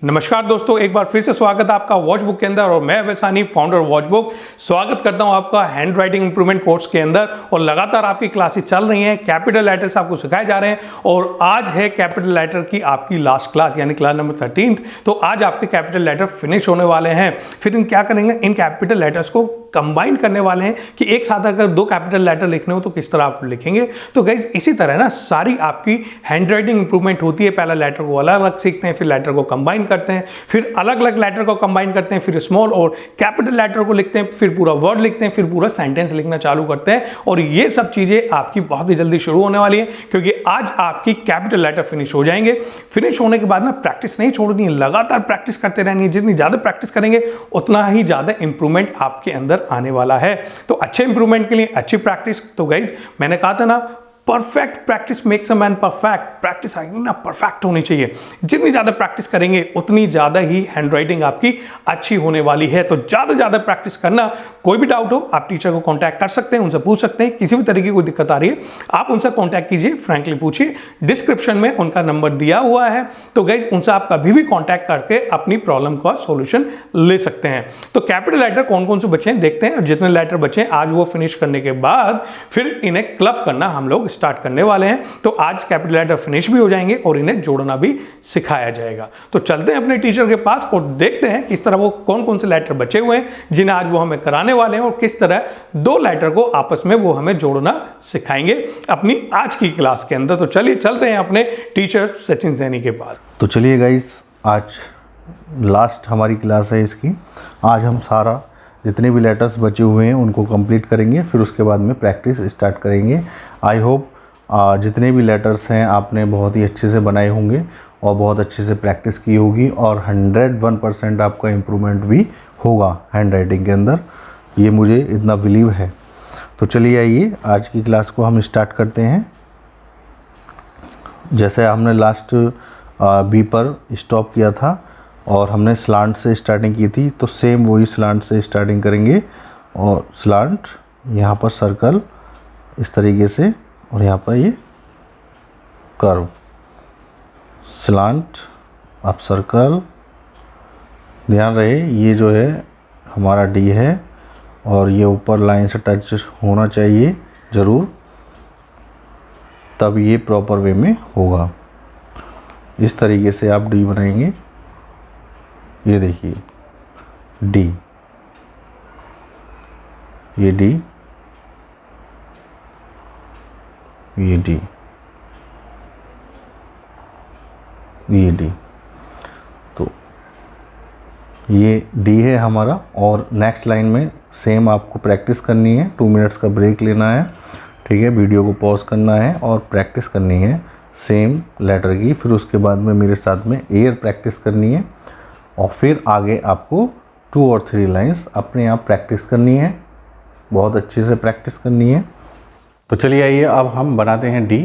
नमस्कार दोस्तों, एक बार फिर से स्वागत है आपका वॉचबुक के अंदर और मैं वैसानी फाउंडर वॉचबुक स्वागत करता हूं आपका हैंड राइटिंग इंप्रूवमेंट कोर्स के अंदर। और लगातार आपकी क्लासेस चल रही हैं, कैपिटल लेटर्स आपको सिखाए जा रहे हैं और आज है कैपिटल लेटर की आपकी लास्ट क्लास यानी क्लास नंबर 13। तो आज आपके कैपिटल लेटर फिनिश होने वाले हैं। फिर इन क्या करेंगे, इन कैपिटल लेटर्स को कंबाइन करने वाले हैं कि एक साथ अगर दो कैपिटल लेटर लिखने हो तो किस तरह आप लिखेंगे। तो गाइस इसी तरह ना सारी आपकी हैंड राइटिंग इंप्रूवमेंट होती है। पहला लेटर को अलग अलग सीखते हैं, फिर लेटर को कंबाइन करते हैं, फिर अलग अलग लेटर को कंबाइन करते हैं, फिर स्मॉल और कैपिटल लेटर को लिखते हैं, फिर पूरा वर्ड लिखते हैं, फिर पूरा सेंटेंस लिखना चालू करते हैं। और ये सब चीजें आपकी बहुत ही जल्दी शुरू होने वाली है क्योंकि आज आपकी कैपिटल लेटर फिनिश हो जाएंगे। फिनिश होने के बाद ना प्रैक्टिस नहीं छोड़नी है, लगातार प्रैक्टिस करते रहनी है। जितनी ज्यादा प्रैक्टिस करेंगे उतना ही ज्यादा इंप्रूवमेंट आपके अंदर आने वाला है। तो अच्छे इंप्रूवमेंट के लिए अच्छी प्रैक्टिस। तो गाइस मैंने कहा था ना, perfect practice makes a man perfect. Practice ना परफेक्ट होनी चाहिए। जितनी ज्यादा प्रैक्टिस करेंगे उतनी ज्यादा ही हैंड राइटिंग आपकी अच्छी होने वाली है। तो ज्यादा प्रैक्टिस करना। कोई भी डाउट हो आप टीचर को कांटेक्ट कर सकते हैं, उनसे पूछ सकते हैं। किसी भी तरीके की कोई दिक्कत आ रही है आप उनसे कांटेक्ट कीजिए, फ्रैंकली पूछिए। डिस्क्रिप्शन में उनका नंबर दिया हुआ है, तो गाइस उनसे आप कभी भी कांटेक्ट करके अपनी प्रॉब्लम का सॉल्यूशन ले सकते हैं। तो कैपिटल लेटर कौन कौन से बचे हैं देखते हैं। जितने लेटर बचे हैं आज वो फिनिश करने के बाद फिर इन्हें क्लब करना हम लोग स्टार्ट करने वाले हैं। तो आज कैपिटल लेटर फिनिश भी हो जाएंगे और इन्हें जोड़ना भी सिखाया जाएगा। तो चलते हैं अपने टीचर के पास और देखते हैं किस तरह वो कौन कौन से लेटर बचे हुए हैं जिन्हें आज वो हमें कराने वाले हैं और किस तरह दो लेटर को आपस में वो हमें जोड़ना सिखाएंगे अपनी आज की क्लास के अंदर। तो चलिए चलते हैं अपने टीचर सचिन सैनी के पास। तो चलिए गाइस, आज लास्ट हमारी क्लास है इसकी। आज हम सारा जितने भी लेटर्स बचे हुए हैं उनको कंप्लीट करेंगे, फिर उसके बाद में प्रैक्टिस स्टार्ट करेंगे। आई होप जितने भी लेटर्स हैं आपने बहुत ही अच्छे से बनाए होंगे और बहुत अच्छे से प्रैक्टिस की होगी और 101% आपका इम्प्रूवमेंट भी होगा हैंड राइटिंग के अंदर, ये मुझे इतना बिलीव है। तो चलिए आइए आज की क्लास को हम स्टार्ट करते हैं। जैसे हमने लास्ट बी पर स्टॉप किया था और हमने स्लांट से स्टार्टिंग की थी, तो सेम वही स्लांट से स्टार्टिंग करेंगे। और स्लांट यहाँ पर सर्कल इस तरीके से और यहाँ पर ये कर्व, स्लांट अब सर्कल। ध्यान रहे ये जो है हमारा डी है और ये ऊपर लाइन से टच होना चाहिए ज़रूर, तब ये प्रॉपर वे में होगा। इस तरीके से आप डी बनाएंगे। ये देखिए डी, ये डी, ये डी, ये डी। तो ये डी है हमारा। और नेक्स्ट लाइन में सेम आपको प्रैक्टिस करनी है। 2 मिनट्स का ब्रेक लेना है, ठीक है। वीडियो को पॉज करना है और प्रैक्टिस करनी है सेम लेटर की। फिर उसके बाद में मेरे साथ में एयर प्रैक्टिस करनी है और फिर आगे आपको 2 और 3 लाइंस अपने आप प्रैक्टिस करनी है, बहुत अच्छे से प्रैक्टिस करनी है। तो चलिए आइए अब हम बनाते हैं डी।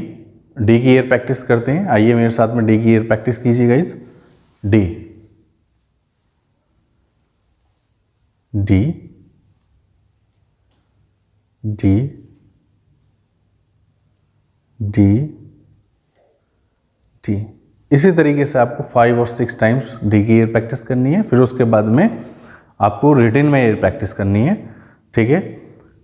डी की एयर प्रैक्टिस करते हैं। आइए मेरे साथ में डी की एयर प्रैक्टिस कीजिए guys. D, D, D, D, D. इसी तरीके से आपको 5 और 6 टाइम्स डी की एयर प्रैक्टिस करनी है। फिर उसके बाद में आपको रिटन में एयर प्रैक्टिस करनी है, ठीक है।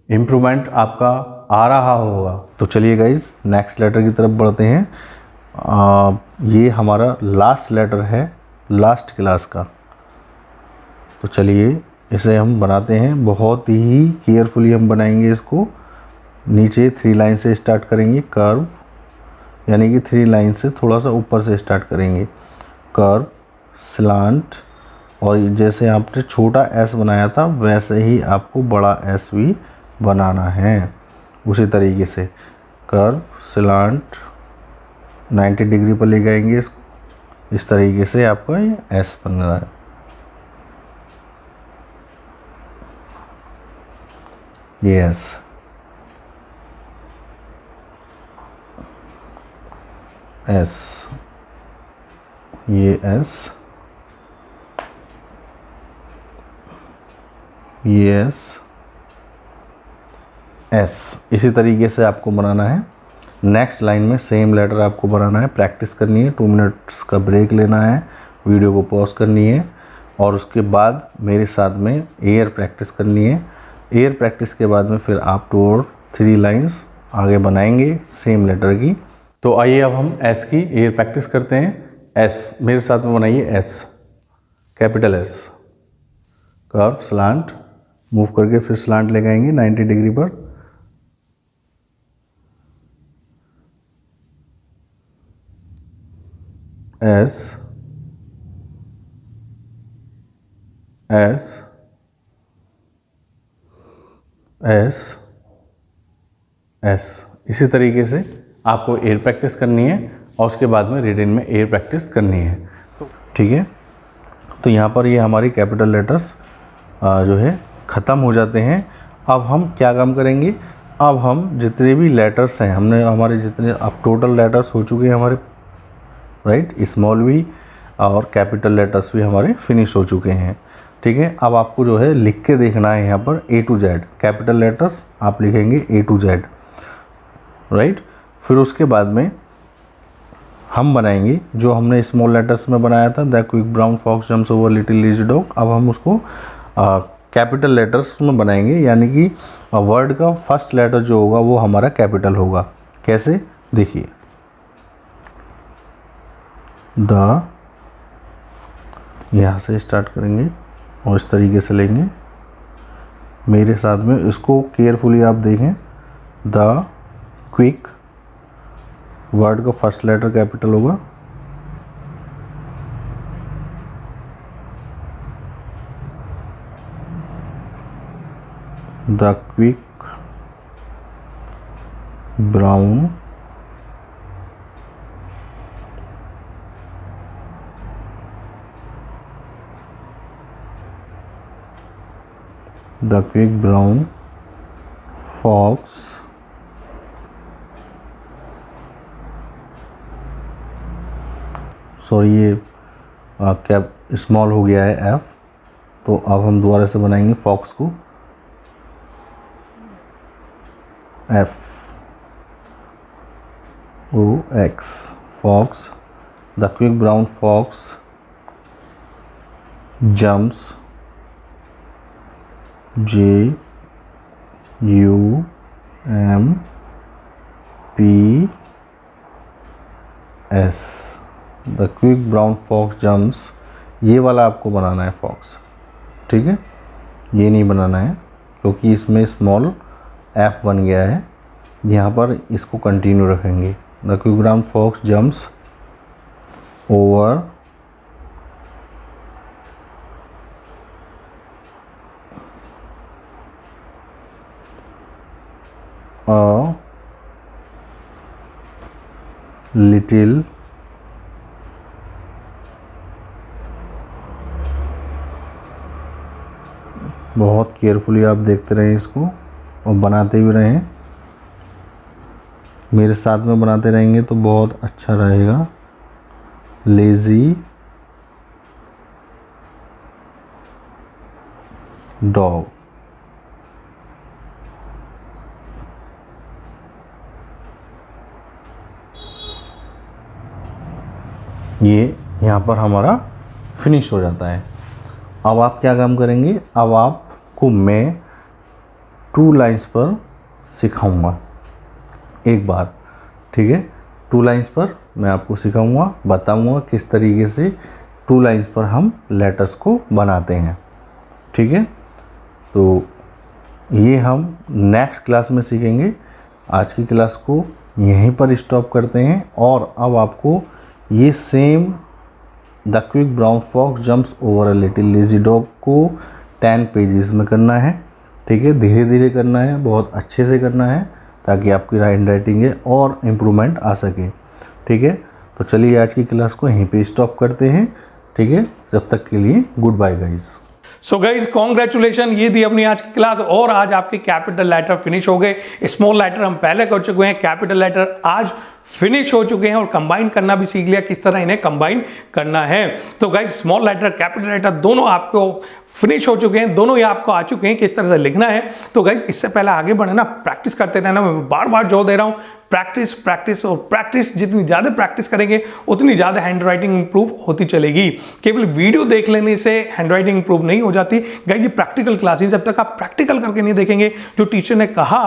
इम्प्रूवमेंट आपका आ रहा होगा। तो चलिए गाइज नेक्स्ट लेटर की तरफ बढ़ते हैं। ये हमारा लास्ट लेटर है लास्ट क्लास का। तो चलिए इसे हम बनाते हैं, बहुत ही केयरफुली हम बनाएंगे इसको। नीचे 3 लाइन से स्टार्ट करेंगे, कर्व यानी कि 3 लाइन से थोड़ा सा ऊपर से स्टार्ट करेंगे। कर्व, स्लांट, और जैसे आपने छोटा एस बनाया था वैसे ही आपको बड़ा एस भी बनाना है। उसी तरीके से कर्व, स्लांट, 90 डिग्री पर ले जाएंगे इसको। इस तरीके से आपका ये एस बन रहा है। ये एस, एस, ये एस, ये एस, एस। इसी तरीके से आपको बनाना है। नेक्स्ट लाइन में सेम लेटर आपको बनाना है, प्रैक्टिस करनी है। 2 मिनट्स का ब्रेक लेना है, वीडियो को पॉज करनी है और उसके बाद मेरे साथ में एयर प्रैक्टिस करनी है। एयर प्रैक्टिस के बाद में फिर आप 2 और 3 लाइंस आगे बनाएंगे सेम लेटर की। तो आइए अब हम एस की एयर प्रैक्टिस करते हैं। एस मेरे साथ में बनाइए, S, capital S, curve, slant, move करके फिर स्लांट लेके आएंगे 90 डिग्री पर। S, S, S, S. इसी तरीके से आपको एयर प्रैक्टिस करनी है और उसके बाद में रिटन में एयर प्रैक्टिस करनी है। ठीक है, तो यहाँ पर ये हमारी कैपिटल लेटर्स जो है ख़त्म हो जाते हैं। अब हम क्या काम करेंगे, अब हम जितने भी लेटर्स हैं, हमने हमारे जितने अब टोटल लेटर्स हो चुके हैं हमारे, राइट, स्मॉल भी और कैपिटल लेटर्स भी हमारे फिनिश हो चुके हैं। ठीक है, अब आपको जो है लिख के देखना है यहाँ पर A to Z, capital letters आप लिखेंगे A to Z, राइट। फिर उसके बाद में हम बनाएंगे जो हमने स्मॉल लेटर्स में बनाया था, the quick brown fox jumps over little lazy dog. अब हम उसको कैपिटल लेटर्स में बनाएंगे, यानी कि वर्ड का फर्स्ट लेटर जो होगा वो हमारा कैपिटल होगा। कैसे, देखिए, द, यहाँ से स्टार्ट करेंगे और इस तरीके से लेंगे। मेरे साथ में इसको केयरफुली आप देखें। द क्विक, वर्ड का फर्स्ट लेटर कैपिटल होगा, the quick brown the quick brown fox sorry ये कैप स्मॉल हो गया है एफ, तो अब हम दोबारा से बनाएंगे फॉक्स को, F O X, fox, the quick brown fox jumps, J U M P S, the quick brown fox jumps. ये वाला आपको बनाना है फॉक्स, ठीक है, ये नहीं बनाना है क्योंकि इसमें स्मॉल एफ बन गया है। यहाँ पर इसको कंटिन्यू रखेंगे, the quick brown fox jumps over a little बहुत केयरफुली आप देखते रहें इसको और बनाते भी रहें, मेरे साथ में बनाते रहेंगे तो बहुत अच्छा रहेगा। लेज़ी डॉग, ये यहाँ पर हमारा फिनिश हो जाता है। अब आप क्या काम करेंगे, अब आपको मैं 2 लाइन्स पर सिखाऊंगा एक बार, ठीक है। 2 लाइन्स पर मैं आपको सिखाऊंगा, बताऊंगा किस तरीके से 2 लाइन्स पर हम लेटर्स को बनाते हैं, ठीक है। तो ये हम नेक्स्ट क्लास में सीखेंगे। आज की क्लास को यहीं पर स्टॉप करते हैं और अब आपको ये same the quick brown fox jumps over a little lazy dog को 10 पेजेस में करना है, ठीक है। धीरे धीरे करना है, बहुत अच्छे से करना है ताकि आपकी हैंड राइटिंग है और इम्प्रूवमेंट आ सके, ठीक है। तो चलिए आज की क्लास को यहीं पे स्टॉप करते हैं, ठीक है। जब तक के लिए good bye guys. So guys congratulation, ये थी अपनी आज की क्लास और आज आपके कैपिटल लेटर फिनिश हो गए। स्मॉल लेटर हम पहले कर चुके हैं, कैपिटल लेटर आज फिनिश हो चुके हैं और कंबाइन करना भी सीख लिया किस तरह इन्हें कंबाइन करना है। तो guys small letter capital letter दोनों आपको फिनिश हो चुके हैं, दोनों ही आपको आ चुके हैं किस तरह से लिखना है। तो गाइज इससे पहले आगे बढ़ना, प्रैक्टिस करते रहना, मैं बार बार जोर दे रहा हूँ, प्रैक्टिस प्रैक्टिस और प्रैक्टिस, जितनी ज़्यादा प्रैक्टिस करेंगे उतनी ज़्यादा हैंड राइटिंग इंप्रूव होती चलेगी। केवल वीडियो देख लेने से हैंड राइटिंग इंप्रूव नहीं हो जाती गाइस, ये प्रैक्टिकल क्लासेस, जब तक आप प्रैक्टिकल करके नहीं देखेंगे, जो टीचर ने कहा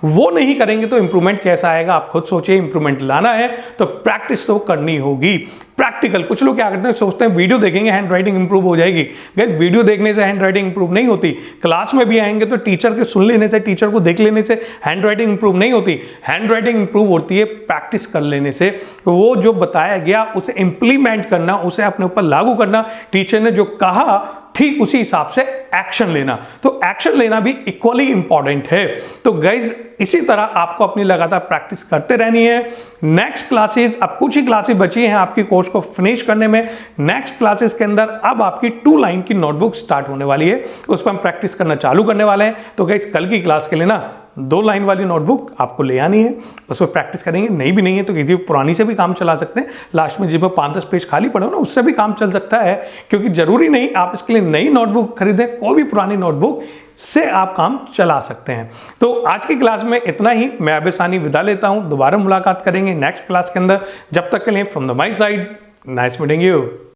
वो नहीं करेंगे तो इंप्रूवमेंट कैसा आएगा? आप खुद सोचिए। इंप्रूवमेंट लाना है तो प्रैक्टिस तो करनी होगी। प्रैक्टिकल, कुछ लोग क्या करते हैं, सोचते हैं वीडियो देखेंगे हैंड राइटिंग इंप्रूव हो जाएगी। गाइस, वीडियो देखने से हैंड राइटिंग इंप्रूव नहीं होती। क्लास में भी आएंगे तो टीचर के सुन लेने से, टीचर को देख लेने से हैंड राइटिंग इंप्रूव नहीं होती। हैंड राइटिंग इंप्रूव होती है प्रैक्टिस कर लेने से। तो वो जो बताया गया उसे इंप्लीमेंट करना, उसे अपने ऊपर लागू करना, टीचर ने जो कहा ठीक उसी हिसाब से एक्शन लेना। तो एक्शन लेना भी इक्वली इंपॉर्टेंट है। तो गाइज, इसी तरह आपको अपनी लगातार प्रैक्टिस करते रहनी है। नेक्स्ट क्लासेस, अब कुछ ही क्लासेस बची हैं आपकी कोर्स को फिनिश करने में। नेक्स्ट क्लासेस के अंदर अब आपकी 2 लाइन की नोटबुक स्टार्ट होने वाली है, उस पर हम प्रैक्टिस करना चालू करने वाले हैं। तो गाइज, कल की क्लास के लिए ना 2 लाइन वाली नोटबुक आपको ले आनी है, उस पर प्रैक्टिस करेंगे। नहीं भी नहीं है तो किसी पुरानी से भी काम चला सकते हैं। लास्ट में जिसमें 5-10 पेज खाली पड़े हो ना, उससे भी काम चल सकता है, क्योंकि जरूरी नहीं आप इसके लिए नई नोटबुक खरीदें, कोई भी पुरानी नोटबुक से आप काम चला सकते हैं। तो आज की क्लास में इतना ही। मैं अभय सानी विदा लेता हूं, दोबारा मुलाकात करेंगे नेक्स्ट क्लास के अंदर। जब तक के लिए from the my side, nice meeting you.